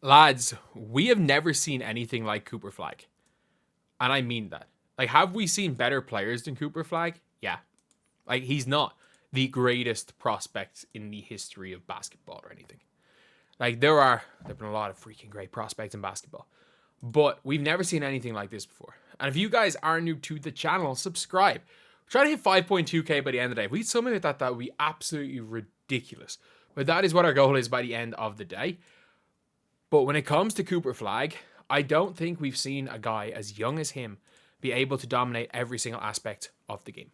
Lads, we have never seen anything like Cooper Flagg. And I mean that. Like, have we seen better players than Cooper Flagg? Yeah. Like, he's not the greatest prospect in the history of basketball or anything. Like, there have been a lot of freaking great prospects in basketball. But we've never seen anything like this before. And if you guys are new to the channel, subscribe. We're trying to hit 5.2k by the end of the day. If we somehow hit that would be absolutely ridiculous. But that is what our goal is by the end of the day. But when it comes to Cooper Flagg, I don't think we've seen a guy as young as him be able to dominate every single aspect of the game.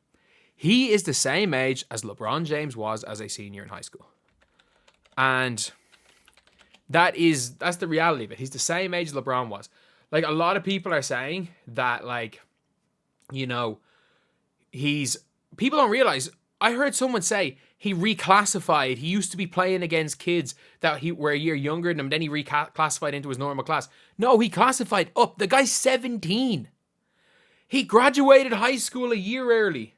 He is the same age as LeBron James was as a senior in high school. And that's the reality of it. He's the same age as LeBron was. Like, a lot of people are saying that, like, you know, people don't realize. I heard someone say he reclassified. He used to be playing against kids that were a year younger than him. Then he reclassified into his normal class. No, he classified up. The guy's 17. He graduated high school a year early.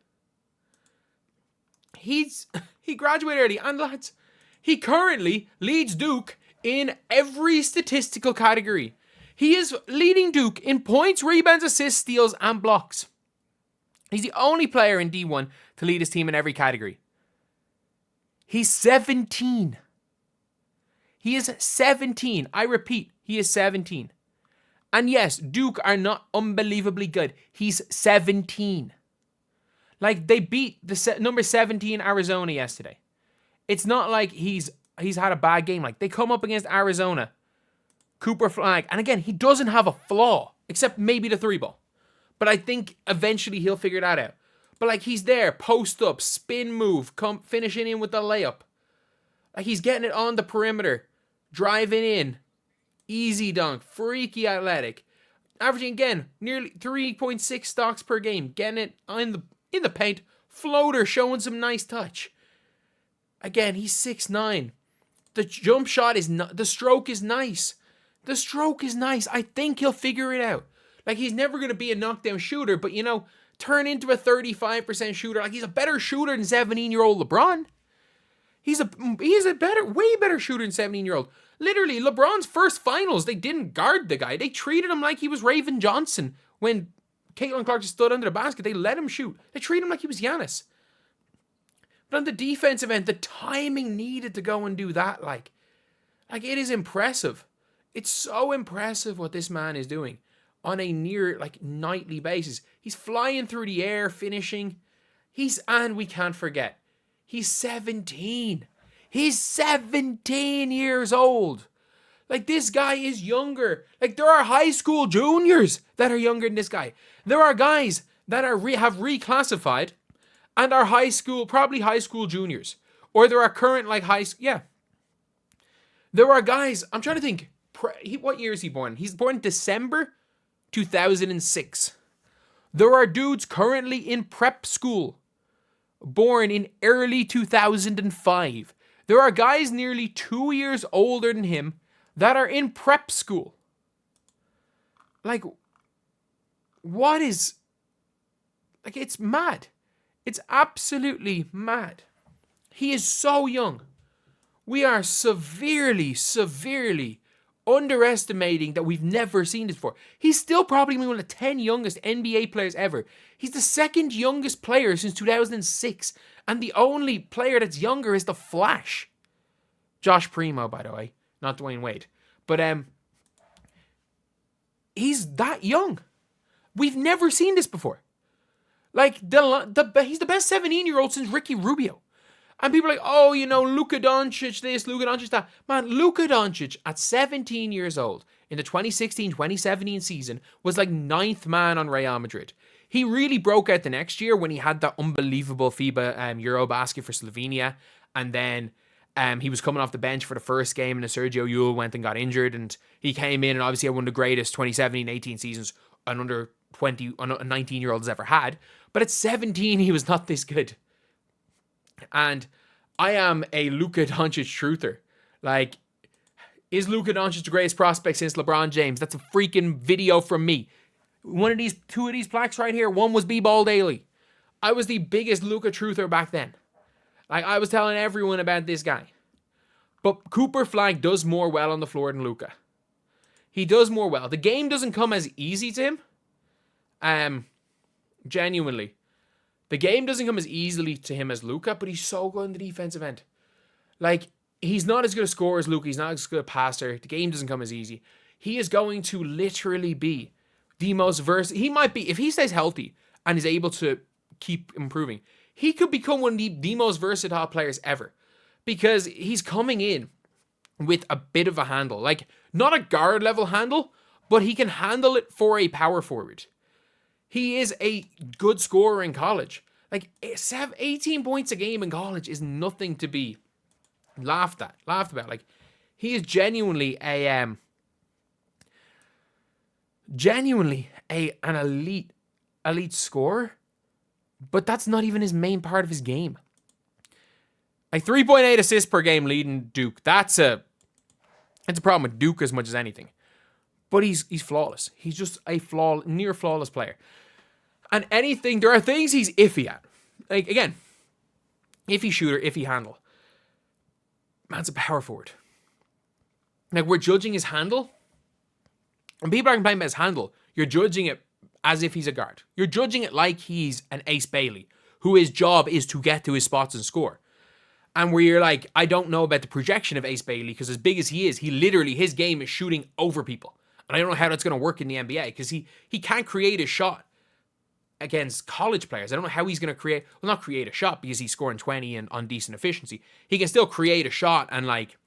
He graduated early. And lads, he currently leads Duke in every statistical category. He is leading Duke in points, rebounds, assists, steals, and blocks. He's the only player in D1 to lead his team in every category. He's 17. He is 17. I repeat, he is 17. And yes, Duke are not unbelievably good. He's 17. Like, they beat the number 17 Arizona yesterday. It's not like he's had a bad game. Like, they come up against Arizona, Cooper Flagg, and again, he doesn't have a flaw, except maybe the three ball. But I think eventually he'll figure that out. But, like, he's there, post up, spin move, finishing in with the layup. Like, he's getting it on the perimeter, driving in, easy dunk, freaky athletic, averaging again nearly 3.6 stocks per game, getting it in the paint, floater, showing some nice touch. Again, he's 6'9". The jump shot is the stroke is nice. The stroke is nice. I think he'll figure it out. Like, he's never going to be a knockdown shooter, but, you know, turn into a 35% shooter. Like, he's a better shooter than 17-year-old LeBron. He's a way better shooter than 17-year-old. Literally, LeBron's first finals, they didn't guard the guy. They treated him like he was Raven Johnson. When Caitlin Clark just stood under the basket, they let him shoot. They treated him like he was Giannis. But on the defensive end, the timing needed to go and do that. Like it is impressive. It's so impressive what this man is doing on a near, like, nightly basis. He's flying through the air, finishing. And we can't forget, he's 17. He's 17 years old. Like, this guy is younger. Like, there are high school juniors that are younger than this guy. There are guys that have reclassified and are probably high school juniors. Or there are current, like, There are guys, I'm trying to think, what year is he born? He's born December 2006. There are dudes currently in prep school, born in early 2005. There are guys nearly 2 years older than him that are in prep school. Like, what is... Like, it's mad. It's absolutely mad. He is so young. We are severely underestimating that we've never seen this before. He's still probably one of the 10 youngest NBA players ever. He's the second youngest player since 2006. And the only player that's younger is the Flash. Josh Primo, by the way. Not Dwayne Wade. But he's that young. We've never seen this before. Like, he's the best 17-year-old since Ricky Rubio. And people are like, oh, you know, Luka Doncic this, Luka Doncic that. Man, Luka Doncic at 17 years old in the 2016-2017 season was like 9th man on Real Madrid. He really broke out the next year when he had that unbelievable FIBA Eurobasket for Slovenia. And then he was coming off the bench for the first game, and Sergio Llull went and got injured. And he came in and obviously had one of the greatest 2017-18 seasons an under 19-year-old has ever had. But at 17, he was not this good. And I am a Luka Doncic truther. Like, is Luka Doncic the greatest prospect since LeBron James? That's a freaking video from me. Two of these plaques right here. One was BBALL Daily. I was the biggest Luka truther back then. Like, I was telling everyone about this guy. But Cooper Flagg does more well on the floor than Luka. He does more well. The game doesn't come as easy to him. Genuinely. The game doesn't come as easily to him as Luka, but he's so good in the defensive end. Like, he's not as good a scorer as Luka. He's not as good a passer. The game doesn't come as easy. He is going to literally be the most versatile. He might be, if he stays healthy and is able to keep improving, he could become one of the most versatile players ever. Because he's coming in with a bit of a handle. Like, not a guard level handle, but he can handle it for a power forward. He is a good scorer in college. Like, 18 points a game in college is nothing to be laughed about. Like, he is genuinely an elite scorer, but that's not even his main part of his game. Like, 3.8 assists per game leading Duke. That's a problem with Duke as much as anything. But he's flawless. He's just a near flawless player. And there are things he's iffy at. Like, again, iffy shooter, iffy handle. Man's a power forward. Like, we're judging his handle. When people are complaining about his handle, you're judging it as if he's a guard. You're judging it like he's an Ace Bailey, who his job is to get to his spots and score. And where you're like, I don't know about the projection of Ace Bailey, because as big as he is, his game is shooting over people. And I don't know how that's going to work in the NBA, because he can't create a shot against college players. I don't know how he's going to not create a shot, because he's scoring 20 and on decent efficiency. He can still create a shot and like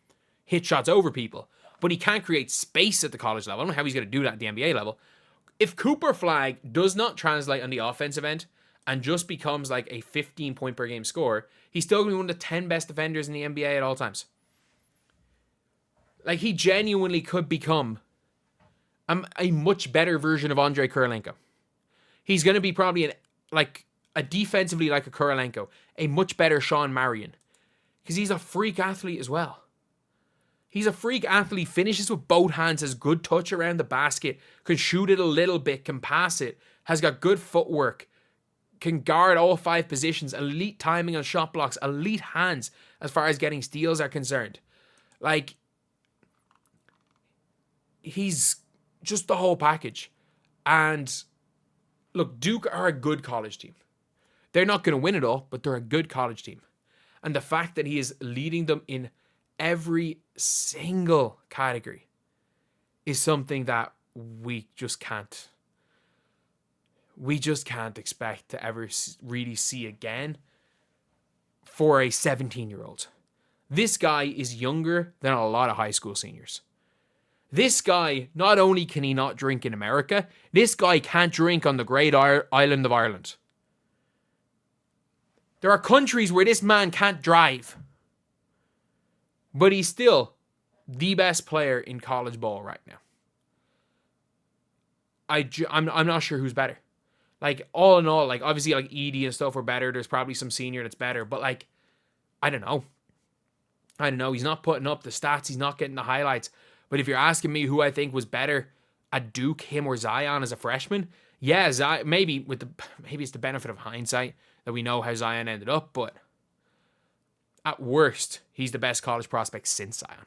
hit shots over people, but he can't create space at the college level. I don't know how he's going to do that at the NBA level. If Cooper Flagg does not translate on the offensive end and just becomes like a 15 point per game scorer, he's still going to be one of the 10 best defenders in the NBA at all times. Like, he genuinely could become a much better version of Andrei Kirilenko. He's going to be probably a defensively like a Kirilenko, a much better Sean Marion, because he's a freak athlete as well. He's a freak athlete, finishes with both hands, has good touch around the basket, can shoot it a little bit, can pass it, has got good footwork, can guard all 5 positions, elite timing on shot blocks, elite hands as far as getting steals are concerned. Like, he's just the whole package. And look, Duke are a good college team. They're not going to win it all, but they're a good college team. And the fact that he is leading them in every single category is something that we just can't expect to ever really see again for a 17-year-old. This guy is younger than a lot of high school seniors. This guy, not only can he not drink in America, this guy can't drink on the great island of Ireland. There are countries where this man can't drive. But he's still the best player in college ball right now. I'm not sure who's better. Like, all in all, like, obviously, like, Edie and stuff are better. There's probably some senior that's better. But, like, I don't know. He's not putting up the stats. He's not getting the highlights. But if you're asking me who I think was better at Duke, him or Zion as a freshman, yeah, maybe it's the benefit of hindsight that we know how Zion ended up. But at worst, he's the best college prospect since Zion.